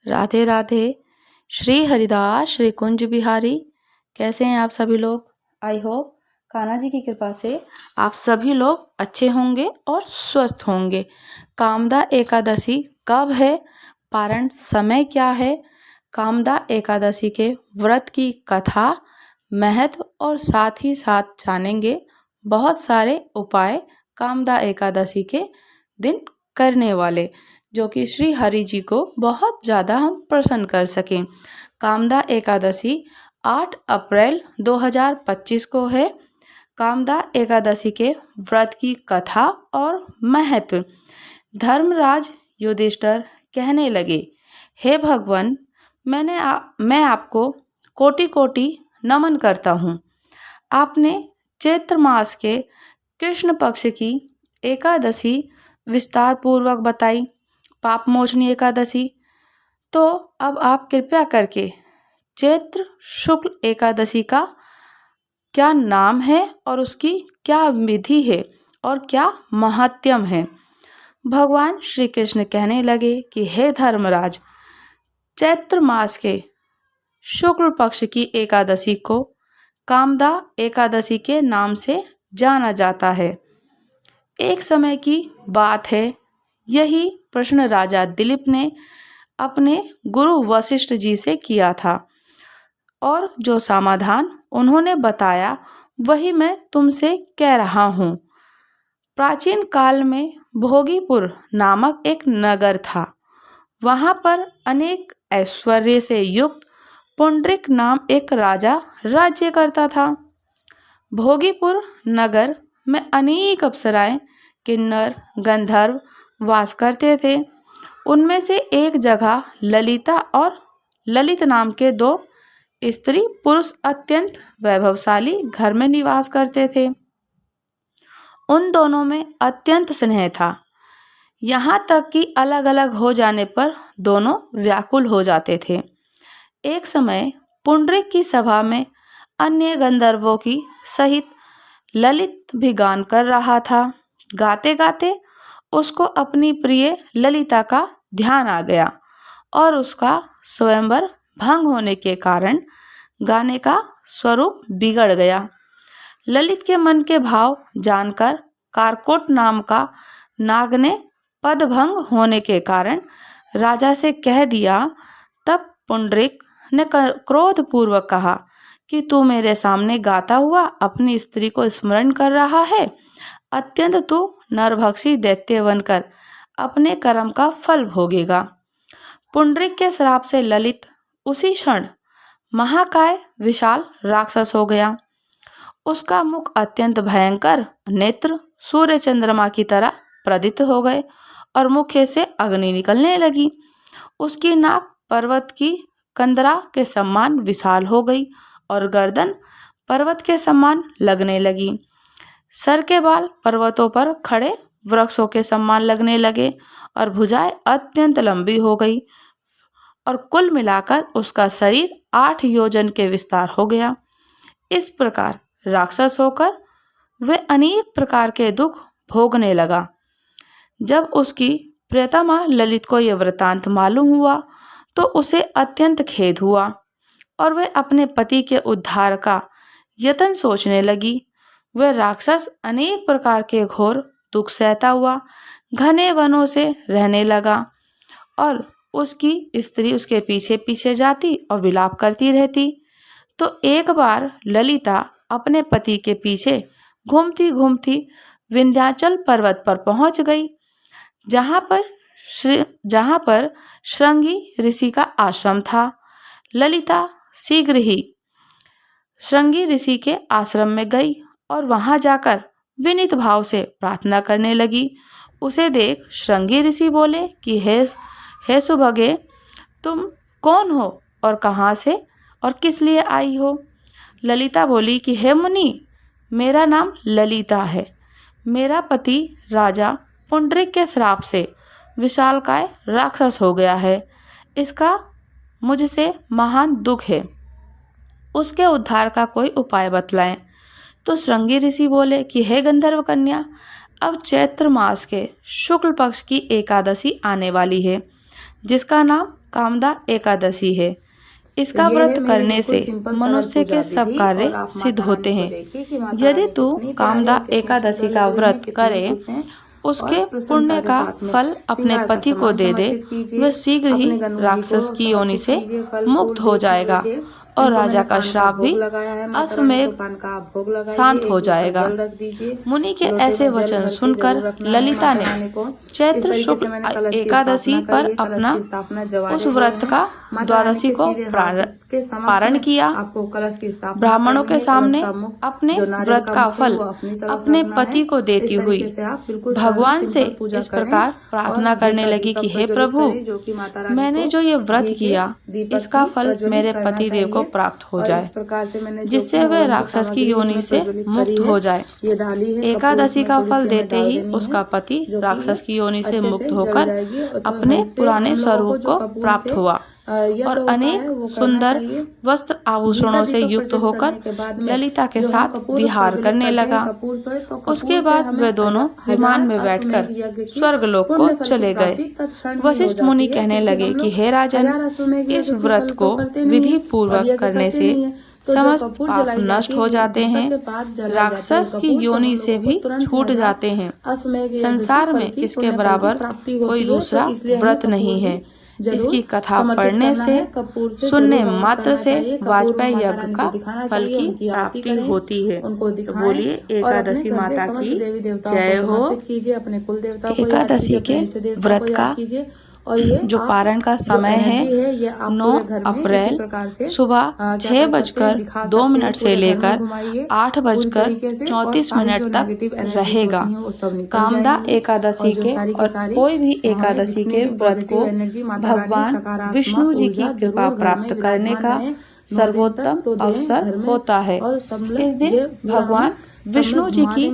राधे राधे। श्री हरिदास श्री कुंज बिहारी। कैसे हैं आप सभी लोग? आई होप कान्हा जी की कृपा से आप सभी लोग अच्छे होंगे और स्वस्थ होंगे। कामदा एकादशी कब है? पारण समय क्या है? कामदा एकादशी के व्रत की कथा, महत्व और साथ ही साथ जानेंगे बहुत सारे उपाय कामदा एकादशी के दिन करने वाले, जो कि श्री हरि जी को बहुत ज़्यादा हम प्रसन्न कर सकें। कामदा एकादशी 8 अप्रैल 2025 को है। कामदा एकादशी के व्रत की कथा और महत्व। धर्मराज युधिष्ठिर कहने लगे, हे भगवान, मैं आपको कोटि कोटि नमन करता हूँ। आपने चैत्र मास के कृष्ण पक्ष की एकादशी विस्तार पूर्वक बताई, पाप मोचनी एकादशी। तो अब आप कृपया करके चैत्र शुक्ल एकादशी का क्या नाम है और उसकी क्या विधि है और क्या महात्म्य है। भगवान श्री कृष्ण कहने लगे कि हे धर्मराज, चैत्र मास के शुक्ल पक्ष की एकादशी को कामदा एकादशी के नाम से जाना जाता है। एक समय की बात है, यही प्रश्न राजा दिलीप ने अपने गुरु वशिष्ठ जी से किया था और जो समाधान उन्होंने बताया वही मैं तुमसे कह रहा हूँ। प्राचीन काल में भोगीपुर नामक एक नगर था। वहाँ पर अनेक ऐश्वर्य से युक्त पुंडरीक नाम एक राजा राज्य करता था। भोगीपुर नगर में अनेक अप्सराएं, किन्नर, गंधर्व वास करते थे। उनमें से एक जगह ललिता और ललित नाम के दो स्त्री पुरुष अत्यंत वैभवशाली घर में निवास करते थे। उन दोनों में अत्यंत स्नेह था, यहाँ तक कि अलग अलग हो जाने पर दोनों व्याकुल हो जाते थे। एक समय पुंडरीक की सभा में अन्य गंधर्वों की सहित ललित भी गान कर रहा था। गाते गाते उसको अपनी प्रिय ललिता का ध्यान आ गया और उसका स्वयंवर भंग होने के कारण गाने का स्वरूप बिगड़ गया। ललित के मन के भाव जानकर कारकोट नाम का नाग ने पदभंग होने के कारण राजा से कह दिया। तब पुंडरीक ने क्रोधपूर्वक कहा कि तू मेरे सामने गाता हुआ अपनी स्त्री को स्मरण कर रहा है। अत्यंत तू नरभक्षी दैत्य बनकर अपने कर्म का फल भोगेगा। पुंडरीक के श्राप से ललित उसी क्षण महाकाय विशाल राक्षस हो गया। उसका मुख अत्यंत भयंकर, नेत्र सूर्य चंद्रमा की तरह प्रदीप्त हो गए और मुख से अग्नि निकलने लगी। उसकी नाक पर्वत की कंदरा के समान विशाल हो गई और गर्दन पर्वत के समान लगने लगी। सर के बाल पर्वतों पर खड़े वृक्षों के समान लगने लगे और भुजाएं अत्यंत लंबी हो गई और कुल मिलाकर उसका शरीर 8 योजन के विस्तार हो गया। इस प्रकार राक्षस होकर वह अनेक प्रकार के दुख भोगने लगा। जब उसकी प्रियतमा ललित को यह वृतांत मालूम हुआ तो उसे अत्यंत खेद हुआ और वह अपने पति के उद्धार का यत्न सोचने लगी। वह राक्षस अनेक प्रकार के घोर दुख सहता हुआ घने वनों से रहने लगा और उसकी स्त्री उसके पीछे पीछे जाती और विलाप करती रहती। तो एक बार ललिता अपने पति के पीछे घूमती घूमती विंध्याचल पर्वत पर पहुंच गई, जहाँ पर श्रृंगी ऋषि का आश्रम था। ललिता शीघ्र ही श्रृंगी ऋषि के आश्रम में गई और वहां जाकर विनीत भाव से प्रार्थना करने लगी। उसे देख श्रृंगी ऋषि बोले कि हे सुभगे, तुम कौन हो और कहाँ से और किस लिए आई हो? ललिता बोली कि हे मुनि, मेरा नाम ललिता है। मेरा पति राजा पुंडरीक के श्राप से विशालकाय राक्षस हो गया है। इसका मुझसे महान दुख है। उसके उद्धार का कोई उपाय बतलाएं। तो श्रृंगी ऋषि बोले कि हे गंधर्व कन्या, अब चैत्र मास के शुक्ल पक्ष की एकादशी आने वाली है, जिसका नाम कामदा एकादशी है। इसका व्रत करने से मनुष्य के सब कार्य सिद्ध होते हैं। यदि तू कामदा एकादशी का व्रत करे, उसके पुण्य का फल अपने पति को दे दे, वह शीघ्र ही राक्षस की योनि से मुक्त हो जाएगा और राजा का श्राप भी अश्वमेध शांत हो जाएगा। मुनि के ऐसे वचन सुनकर ललिता ने चैत्र शुक्ल एकादशी पर अपना उस व्रत का द्वादशी को पारण किया। ब्राह्मणों के सामने अपने व्रत का फल अपने पति को देती हुई भगवान से इस प्रकार प्रार्थना करने लगी कि हे प्रभु, मैंने जो ये व्रत किया इसका फल मेरे पति देव को प्राप्त हो जाए, जिससे वे राक्षस की योनि से मुक्त हो जाए। एकादशी का फल देते ही उसका पति राक्षस की योनि से मुक्त होकर अपने पुराने स्वरूप को प्राप्त हुआ और अनेक सुंदर वस्त्र आभूषणों से युक्त होकर ललिता के साथ विहार करने लगा। उसके बाद वे दोनों विमान में बैठकर स्वर्गलोक को चले गए। वशिष्ठ मुनि कहने लगे कि हे राजन, इस व्रत को विधि पूर्वक करने से समस्त पाप नष्ट हो जाते हैं, राक्षस की योनि से भी छूट जाते हैं। संसार में इसके बराबर कोई दूसरा व्रत नहीं है। इसकी कथा पढ़ने से, सुनने मात्र से वाजपेयी यज्ञ का फल की प्राप्ति होती है। तो बोलिए एकादशी माता की जय हो। एकादशी के व्रत का जो पारण का समय है 9 अप्रैल सुबह 6:02 से लेकर 8:34 तक रहेगा। कामदा एकादशी के और कोई भी एकादशी के व्रत को भगवान विष्णु जी की कृपा प्राप्त करने का सर्वोत्तम अवसर होता है। इस दिन भगवान विष्णु जी की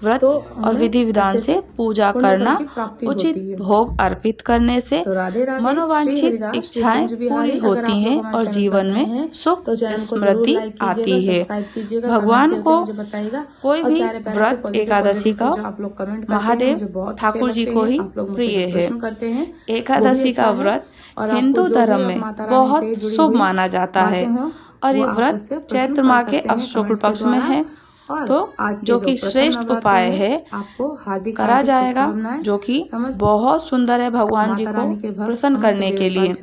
व्रत और विधि विधान से पूजा करना, उचित भोग अर्पित करने से मनोवांछित इच्छाएं पूरी होती हैं और जीवन में सुख समृद्धि आती है। भगवान को कोई भी व्रत एकादशी का महादेव ठाकुर जी को ही प्रिय है। एकादशी का व्रत हिंदू धर्म में बहुत शुभ माना जाता है और ये व्रत चैत्र माह के अब शुक्ल पक्ष में है, तो जो कि श्रेष्ठ उपाय है करा जाएगा, जो कि बहुत सुंदर है भगवान जी को प्रसन्न करने के लिए।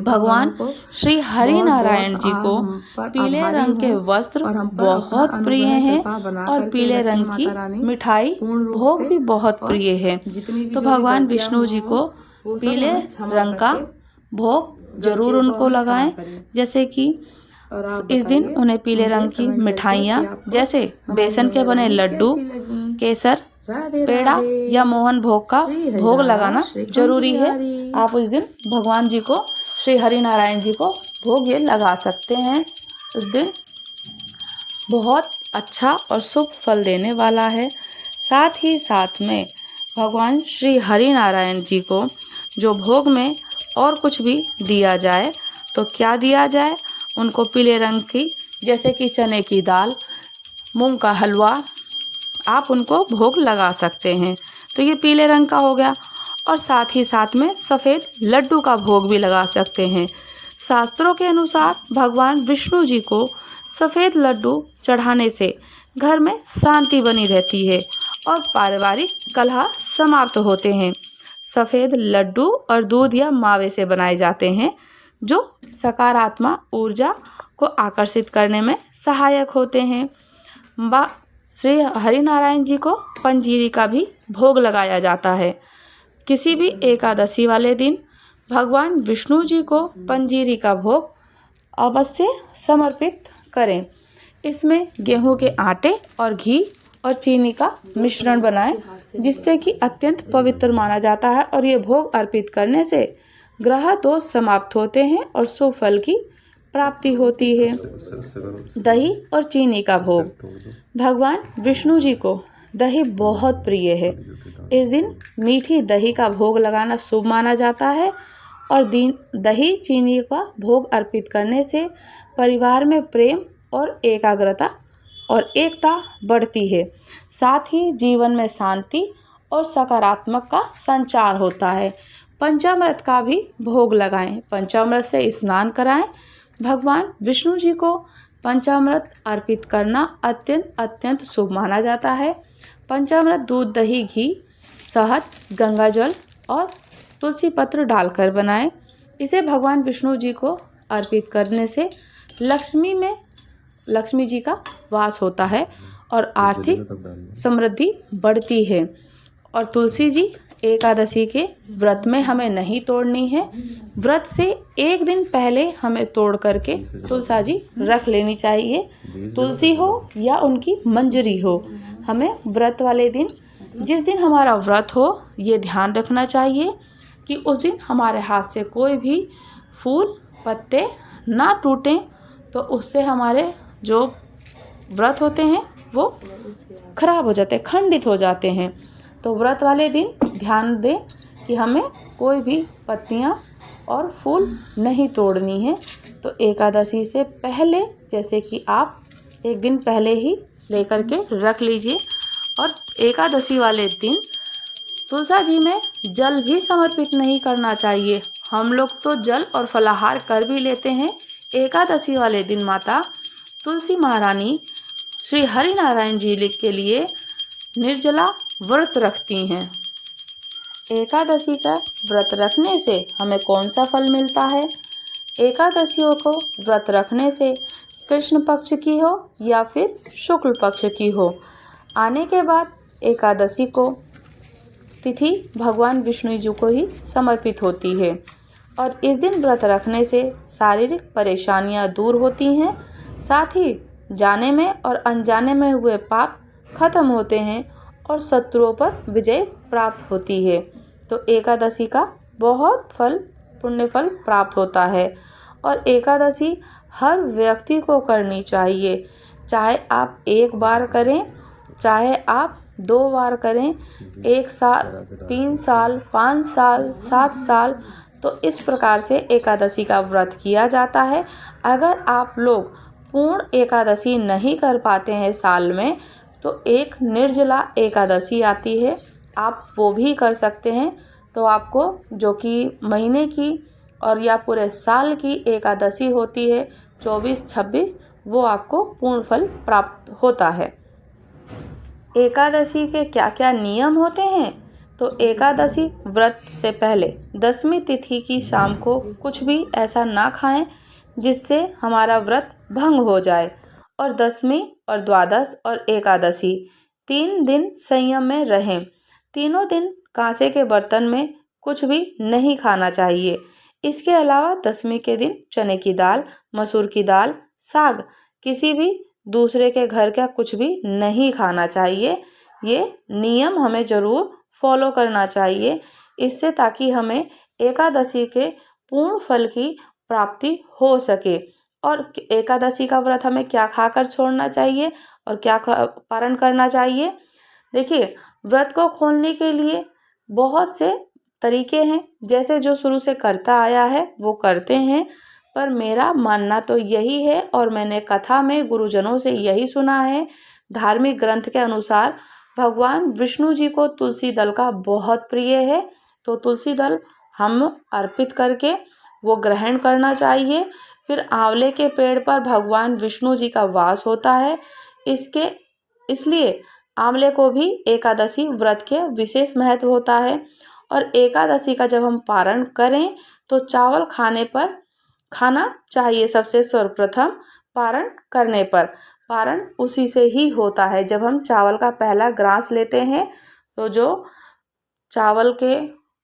भगवान श्री हरि नारायण जी को पीले रंग के वस्त्र बहुत प्रिय हैं और पीले रंग की मिठाई भोग भी बहुत प्रिय है। तो भगवान विष्णु जी को पीले रंग का भोग जरूर उनको लगाएं, जैसे कि इस दिन उन्हें पीले रंग की मिठाइयाँ जैसे बेसन के बने लड्डू, केसर, पेड़ा या मोहन भोग का भोग लगाना जरूरी है। आप उस दिन भगवान जी को, श्री हरि नारायण जी को भोग ये लगा सकते हैं। उस दिन बहुत अच्छा और शुभ फल देने वाला है। साथ ही साथ में भगवान श्री हरि नारायण जी को जो भोग में और कुछ भी दिया जाए तो क्या दिया जाए, उनको पीले रंग की जैसे कि चने की दाल, मूंग का हलवा, आप उनको भोग लगा सकते हैं। तो ये पीले रंग का हो गया। और साथ ही साथ में सफ़ेद लड्डू का भोग भी लगा सकते हैं। शास्त्रों के अनुसार भगवान विष्णु जी को सफ़ेद लड्डू चढ़ाने से घर में शांति बनी रहती है और पारिवारिक कलह समाप्त होते हैं। सफ़ेद लड्डू और दूध या मावे से बनाए जाते हैं, जो सकारात्मक ऊर्जा को आकर्षित करने में सहायक होते हैं। श्री हरि नारायण जी को पंजीरी का भी भोग लगाया जाता है। किसी भी एकादशी वाले दिन भगवान विष्णु जी को पंजीरी का भोग अवश्य समर्पित करें। इसमें गेहूं के आटे और घी और चीनी का मिश्रण बनाएं, जिससे कि अत्यंत पवित्र माना जाता है और ये भोग अर्पित करने से ग्रह दोष समाप्त होते हैं और शुभ फल की प्राप्ति होती है। दही और चीनी का भोग, भगवान विष्णु जी को दही बहुत प्रिय है। इस दिन मीठी दही का भोग लगाना शुभ माना जाता है और दही चीनी का भोग अर्पित करने से परिवार में प्रेम और एकाग्रता और एकता बढ़ती है। साथ ही जीवन में शांति और सकारात्मक का संचार होता है। पंचामृत का भी भोग लगाएं, पंचामृत से स्नान कराएं। भगवान विष्णु जी को पंचामृत अर्पित करना अत्यंत अत्यंत शुभ माना जाता है। पंचामृत दूध, दही, घी, शहद, गंगाजल और तुलसी पत्र डालकर बनाएं। इसे भगवान विष्णु जी को अर्पित करने से लक्ष्मी जी का वास होता है और आर्थिक समृद्धि बढ़ती है। और तुलसी जी एकादशी के व्रत में हमें नहीं तोड़नी है। व्रत से एक दिन पहले हमें तोड़ करके तुलसी जी रख लेनी चाहिए। तुलसी हो या उनकी मंजरी हो, हमें व्रत वाले दिन, जिस दिन हमारा व्रत हो, ये ध्यान रखना चाहिए कि उस दिन हमारे हाथ से कोई भी फूल पत्ते ना टूटें, तो उससे हमारे जो व्रत होते हैं वो खराब हो जाते हैं, खंडित हो जाते हैं। तो व्रत वाले दिन ध्यान दें कि हमें कोई भी पत्तियां और फूल नहीं तोड़नी है। तो एकादशी से पहले, जैसे कि आप एक दिन पहले ही लेकर के रख लीजिए। और एकादशी वाले दिन तुलसी जी में जल भी समर्पित नहीं करना चाहिए। हम लोग तो जल और फलाहार कर भी लेते हैं। एकादशी वाले दिन माता तुलसी महारानी श्री हरि नारायण जी के लिए निर्जला व्रत रखती हैं। एकादशी का व्रत रखने से हमें कौन सा फल मिलता है? एकादशियों को व्रत रखने से कृष्ण पक्ष की हो या फिर शुक्ल पक्ष की हो, आने के बाद एकादशी को तिथि भगवान विष्णु जी को ही समर्पित होती है। और इस दिन व्रत रखने से शारीरिक परेशानियां दूर होती हैं, साथ ही जाने में और अनजाने में हुए पाप खत्म होते हैं और शत्रुओं पर विजय प्राप्त होती है। तो एकादशी का बहुत पुण्य फल प्राप्त होता है। और एकादशी हर व्यक्ति को करनी चाहिए, चाहे आप एक बार करें, चाहे आप 2 बार करें, 1 साल, 3 साल, 5 साल, 7 साल, तो इस प्रकार से एकादशी का व्रत किया जाता है। अगर आप लोग पूर्ण एकादशी नहीं कर पाते हैं साल में, तो एक निर्जला एकादशी आती है, आप वो भी कर सकते हैं। तो आपको जो कि महीने की और या पूरे साल की एकादशी होती है 24-26, वो आपको पूर्ण फल प्राप्त होता है। एकादशी के क्या क्या नियम होते हैं? तो एकादशी व्रत से पहले 10वीं तिथि की शाम को कुछ भी ऐसा ना खाएं जिससे हमारा व्रत भंग हो जाए। और 10वीं और द्वादश और एकादशी 3 दिन संयम में रहें। तीनों दिन कांसे के बर्तन में कुछ भी नहीं खाना चाहिए। इसके अलावा 10वीं के दिन चने की दाल, मसूर की दाल, साग, किसी भी दूसरे के घर का कुछ भी नहीं खाना चाहिए। ये नियम हमें ज़रूर फॉलो करना चाहिए, इससे ताकि हमें एकादशी के पूर्ण फल की प्राप्ति हो सके। और एकादशी का व्रत हमें क्या खाकर छोड़ना चाहिए और क्या पारण करना चाहिए? देखिए, व्रत को खोलने के लिए बहुत से तरीके हैं, जैसे जो शुरू से करता आया है वो करते हैं, पर मेरा मानना तो यही है और मैंने कथा में गुरुजनों से यही सुना है, धार्मिक ग्रंथ के अनुसार भगवान विष्णु जी को तुलसी दल का बहुत प्रिय है। तो तुलसी दल हम अर्पित करके वो ग्रहण करना चाहिए। फिर आंवले के पेड़ पर भगवान विष्णु जी का वास होता है, इसलिए आंवले को भी एकादशी व्रत के विशेष महत्व होता है। और एकादशी का जब हम पारण करें तो चावल खाना चाहिए सबसे सर्वप्रथम पारण करने पर। पारण उसी से ही होता है जब हम चावल का पहला ग्रास लेते हैं। तो जो चावल के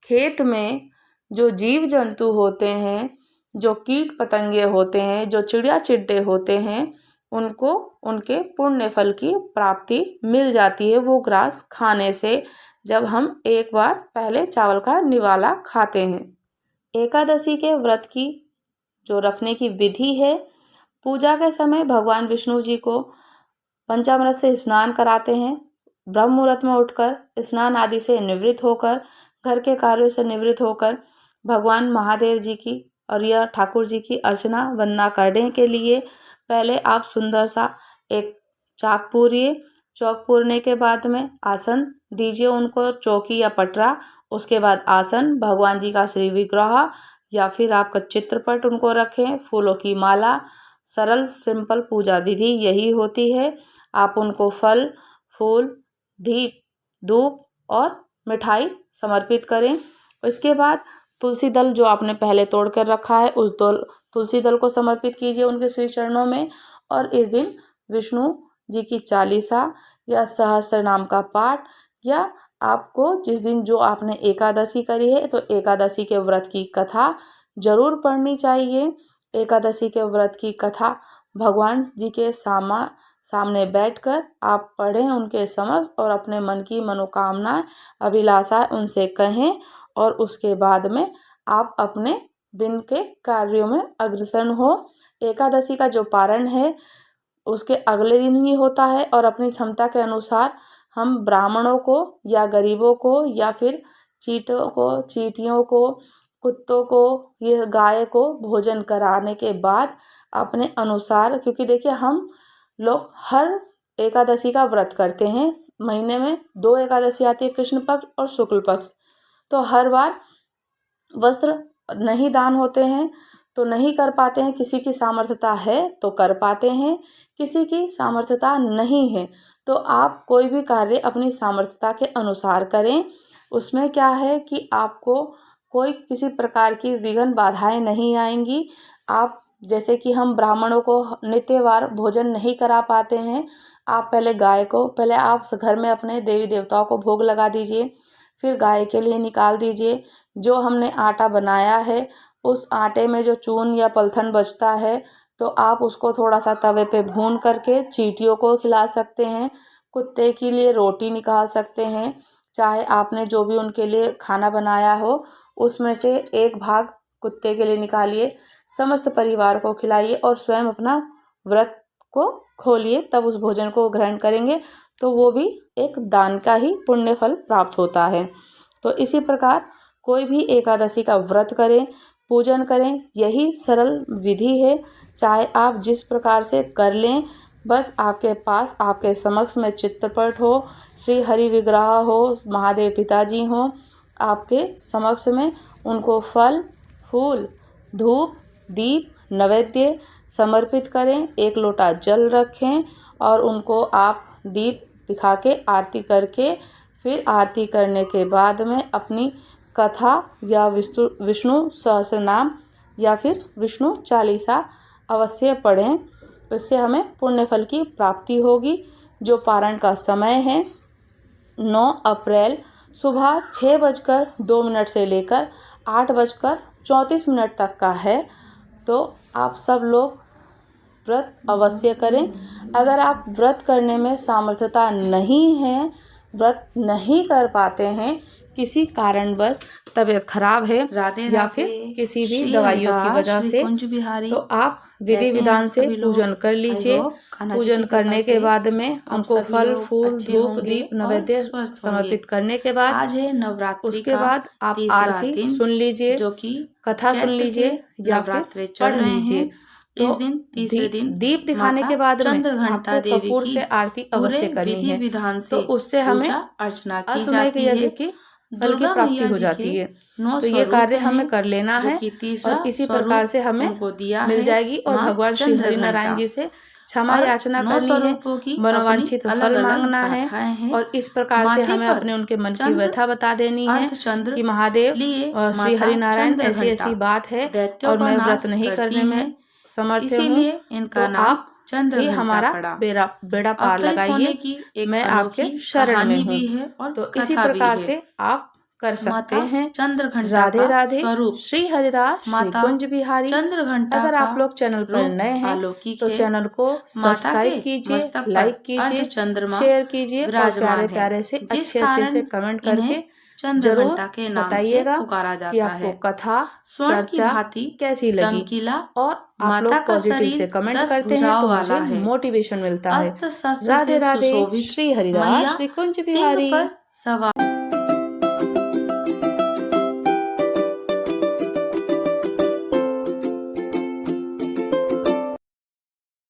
खेत में जो जीव जंतु होते हैं, जो कीट पतंगे होते हैं, जो चिड़िया चिड्डे होते हैं, उनको उनके पुण्य फल की प्राप्ति मिल जाती है वो ग्रास खाने से, जब हम एक बार पहले चावल का निवाला खाते हैं। एकादशी के व्रत की जो रखने की विधि है, पूजा के समय भगवान विष्णु जी को पंचामृत से स्नान कराते हैं। ब्रह्म मुहूर्त में उठकर स्नान आदि से निवृत्त होकर, घर के कार्यों से निवृत्त होकर भगवान महादेव जी की और या ठाकुर जी की अर्चना वंदना करने के लिए पहले आप सुंदर सा एक चाक पूरिए। चौक पूरने के बाद में आसन दीजिए उनको चौकी या पटरा। उसके बाद आसन, भगवान जी का श्री विग्रह या फिर आपका चित्रपट उनको रखें, फूलों की माला। सरल सिंपल पूजा विधि यही होती है। आप उनको फल, फूल, दीप, धूप और मिठाई समर्पित करें। इसके बाद तुलसी दल जो आपने पहले तोड़ कर रखा है, उस तुलसी दल को समर्पित कीजिए उनके श्री चरणों में। और इस दिन विष्णु जी की चालीसा या सहस्त्र नाम का पाठ, या आपको जिस दिन जो आपने एकादशी करी है तो एकादशी के व्रत की कथा जरूर पढ़नी चाहिए। एकादशी के व्रत की कथा भगवान जी के सामने बैठकर आप पढ़ें उनके समक्ष, और अपने मन की मनोकामना अभिलाषा उनसे कहें। और उसके बाद में आप अपने दिन के कार्यों में अग्रसर हो। एकादशी का जो पारण है उसके अगले दिन ही होता है, और अपनी क्षमता के अनुसार हम ब्राह्मणों को या गरीबों को या फिर चींटियों को, कुत्तों को, ये गाय को भोजन कराने के बाद अपने अनुसार, क्योंकि देखिए हम लोग हर एकादशी का व्रत करते हैं। महीने में 2 एकादशी आती है, कृष्ण पक्ष और शुक्ल पक्ष। तो हर बार वस्त्र नहीं दान होते हैं तो नहीं कर पाते हैं। किसी की सामर्थ्यता है तो कर पाते हैं, किसी की सामर्थ्यता नहीं है तो आप कोई भी कार्य अपनी सामर्थ्यता के अनुसार करें। उसमें क्या है कि आपको कोई किसी प्रकार की विघ्न बाधाएं नहीं आएंगी। आप जैसे कि हम ब्राह्मणों को नित्यवार भोजन नहीं करा पाते हैं, आप पहले आप घर में अपने देवी देवताओं को भोग लगा दीजिए, फिर गाय के लिए निकाल दीजिए। जो हमने आटा बनाया है उस आटे में जो चून या पलथन बचता है तो आप उसको थोड़ा सा तवे पे भून करके चींटियों को खिला सकते हैं। कुत्ते के लिए रोटी निकाल सकते हैं। चाहे आपने जो भी उनके लिए खाना बनाया हो उसमें से एक भाग कुत्ते के लिए निकालिए, समस्त परिवार को खिलाइए और स्वयं अपना व्रत को खोलिए, तब उस भोजन को ग्रहण करेंगे तो वो भी एक दान का ही पुण्य फल प्राप्त होता है। तो इसी प्रकार कोई भी एकादशी का व्रत करें, पूजन करें, यही सरल विधि है। चाहे आप जिस प्रकार से कर लें, बस आपके पास आपके समक्ष में चित्रपट हो, श्री हरि विग्रह हो, महादेव पिताजी हों आपके समक्ष में, उनको फल, फूल, धूप, दीप, नैवेद्य समर्पित करें। 1 लोटा जल रखें और उनको आप दीप दिखा के आरती करके, फिर आरती करने के बाद में अपनी कथा या विष्णु सहस्त्र नाम या फिर विष्णु चालीसा अवश्य पढ़ें। इससे हमें पुण्य फल की प्राप्ति होगी। जो पारण का समय है 9 अप्रैल सुबह 6:02 से लेकर 8:34 तक का है। तो आप सब लोग व्रत अवश्य करें। अगर आप व्रत करने में सामर्थ्यता नहीं है, व्रत नहीं कर पाते हैं, किसी कारणवश तबीयत खराब है या फिर किसी भी दवाइयों की वजह से, तो आप विधि विधान से पूजन कर लीजिए। पूजन करने के बाद में उनको फल, फूल, धूप, दीप, नैवेद्य समर्पित करने के बाद आज है नवरात्रि उसके बाद आप आरती सुन लीजिए, जो कि कथा सुन लीजिए या फिर पढ़ लीजिए। इस दिन तीसरे दिन दीप दिखाने के बाद में चंद्रघंटा आपको देवी कपूर की से आरती अवश्य करनी विधि है। विधान से तो उससे हमें अर्चना की अश्वमेध जाती यज्ञ है। की फल की प्राप्ति हो जाती है। तो ये कार्य हमें कर लेना है और इसी प्रकार से हमें मिल जाएगी। और भगवान श्री हरिनारायण जी से क्षमा याचना करनी है, मनोवांछित फल मांगना है, और इस प्रकार से हमें अपने उनके मन की व्यथा बता देनी है कि महादेव श्री हरिनारायण ऐसी ऐसी बात है और मैं व्रत नहीं करने में समर्थ हूँ, तो आप भी हमारा बेड़ा पार लगाइए, मैं आपके शरण में हूँ। तो इसी प्रकार से आप कर सकते हैं। चंद्रघंटा राधे राधे। स्वरूप श्री हरिदास, श्री कुंज बिहारी। चंद्रघंटा अगर आप लोग चैनल पर नए हैं तो चैनल को सब्सक्राइब कीजिए, लाइक कीजिए, शेयर कीजिए और प्यारे प्यारे से अच्छे से कमेंट करके जरूर बताइएगा कि आपको कथा चर्चा कैसी लगी। और आप लोग पॉजिटिव से कमेंट करते हैं तो मुझे मोटिवेशन मिलता है। राधे राधे। श्री हरिदास, श्री कुंज बिहारी।